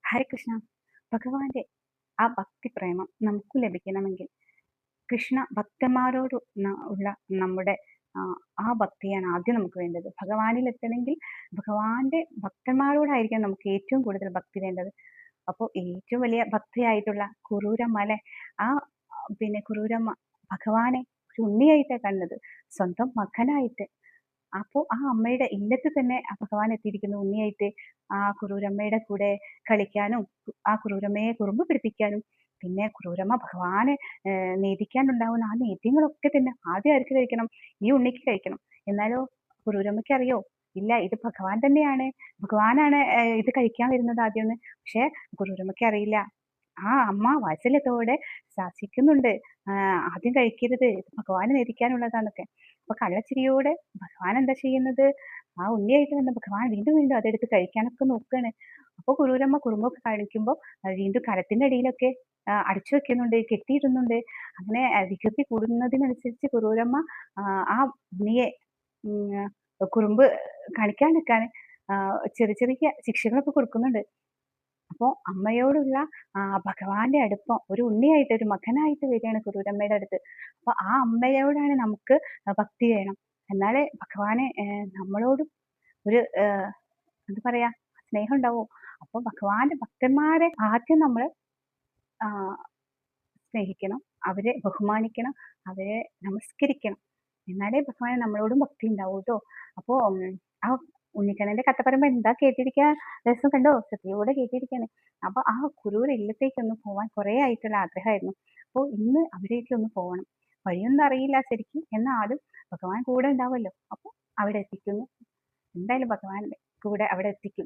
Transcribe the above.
ഹരകൃഷ്ണ. ഭഗവാന്റെ ആ ഭക്തി പ്രേമം നമുക്ക് ലഭിക്കണമെങ്കിൽ കൃഷ്ണ ഭക്തന്മാരോട് ഉള്ള നമ്മുടെ ആ ഭക്തിയാണ് ആദ്യം നമുക്ക് വേണ്ടത്. ഭഗവാനിൽ എത്തണമെങ്കിൽ ഭഗവാന്റെ ഭക്തന്മാരോടായിരിക്കണം നമുക്ക് ഏറ്റവും കൂടുതൽ ഭക്തി വേണ്ടത്. അപ്പോൾ ഏറ്റവും വലിയ ഭക്തിയായിട്ടുള്ള കുറൂരമ്മ അല്ലെ, ആ കുറൂരമ്മ ഭഗവാനെ ഒരു ഉണ്ണിയായിട്ടാണ് കണ്ടത്, സ്വന്തം മകനായിട്ട്. അപ്പോൾ ആ അമ്മയുടെ ഇല്ലത്ത് തന്നെ ആ ഭഗവാൻ എത്തിയിരിക്കുന്നു ഉണ്ണിയായിട്ട്. ആ കുറൂരമ്മയുടെ കൂടെ കളിക്കാനും ആ കുറൂരമ്മയെ കുറുമ്പ് പിടിപ്പിക്കാനും, പിന്നെ കുറൂരമ്മ ഭഗവാനെ നേദിക്കാനുണ്ടാവുന്ന ആ നേദ്യങ്ങളൊക്കെ തന്നെ ആദ്യം ആർക്ക് കഴിക്കണം? ഈ ഉണ്ണിക്ക് കഴിക്കണം. എന്നാലോ കുറൂരമ്മയ്ക്ക് അറിയോ? ഇല്ല, ഇത് ഭഗവാൻ തന്നെയാണ്, ഭഗവാനാണ് ഇത് കഴിക്കാൻ വരുന്നത് ആദ്യം എന്ന്. പക്ഷെ കുറൂരമ്മയ്ക്ക് അറിയില്ല. ആ അമ്മ വാത്സല്യത്തോടെ ശാസിക്കുന്നുണ്ട്, ആദ്യം കഴിക്കരുത്, ഇത് ഭഗവാന് നേദിക്കാനുള്ളതാന്നൊക്കെ. അപ്പൊ കള്ളച്ചിരിയോടെ ഭഗവാൻ എന്താ ചെയ്യുന്നത്? ആ ഉണ്ണിയായിട്ട് വന്ന ഭഗവാൻ വീണ്ടും വീണ്ടും അതെടുത്ത് കഴിക്കാനൊക്കെ നോക്കുകയാണ്. അപ്പൊ കുറൂരമ്മ കുറുമ്പൊക്കെ കാണിക്കുമ്പോൾ വീണ്ടും കരത്തിന്റെ അടിയിലൊക്കെ അടച്ചു വെക്കുന്നുണ്ട്, കെട്ടിയിടുന്നുണ്ട്. അങ്ങനെ വികൃതി കൂടുന്നതിനനുസരിച്ച് കുറൂരമ്മ ആ ഉണ്ണിയെ കുറുമ്പ് കാണിക്കാണ്ടിരിക്കാൻ ചെറിയ ചെറിയ ശിക്ഷകളൊക്കെ കൊടുക്കുന്നുണ്ട്. അപ്പോൾ അമ്മയോടുള്ള ഭഗവാന്റെ അടുപ്പം ഒരു ഉണ്ണിയായിട്ട് ഒരു മകനായിട്ട് വരികയാണ് കുറൂരമ്മയുടെ അടുത്ത്. അപ്പൊ ആ അമ്മയോടാണ് നമുക്ക് ഭക്തി വേണം. എന്നാലേ ഭഗവാനെ നമ്മളോടും ഒരു എന്താ പറയാ സ്നേഹം ഉണ്ടാവോ. അപ്പൊ ഭഗവാന്റെ ഭക്തന്മാരെ ആദ്യം നമ്മൾ സ്നേഹിക്കണം, അവരെ ബഹുമാനിക്കണം, അവരെ നമസ്കരിക്കണം. എന്നാലേ ഭഗവാന് നമ്മളോടും ഭക്തി ഉണ്ടാവൂ ട്ടോ. അപ്പോ ആ ഉണ്ണിക്കണ്ണന്റെ കഥ പറയുമ്പോ എന്താ കേട്ടിരിക്കാൻ രസം കണ്ടോ, ശ്രദ്ധയോടെ കേട്ടിരിക്കാണ്. അപ്പൊ ആ കുറൂർ ഇല്ലത്തേക്കൊന്ന് പോവാൻ കുറെ ആയിട്ടുള്ള ആഗ്രഹമായിരുന്നു. അപ്പൊ ഇന്ന് അവിടേക്കൊന്ന് പോകണം. വഴിയൊന്നും അറിയില്ല ശരിക്കും, എന്നാലും ഭഗവാൻ കൂടെ ഉണ്ടാവുമല്ലോ. അപ്പൊ അവിടെ എത്തിക്കുന്നു. എന്തായാലും ഭഗവാന്റെ കൂടെ അവിടെ എത്തിക്കും.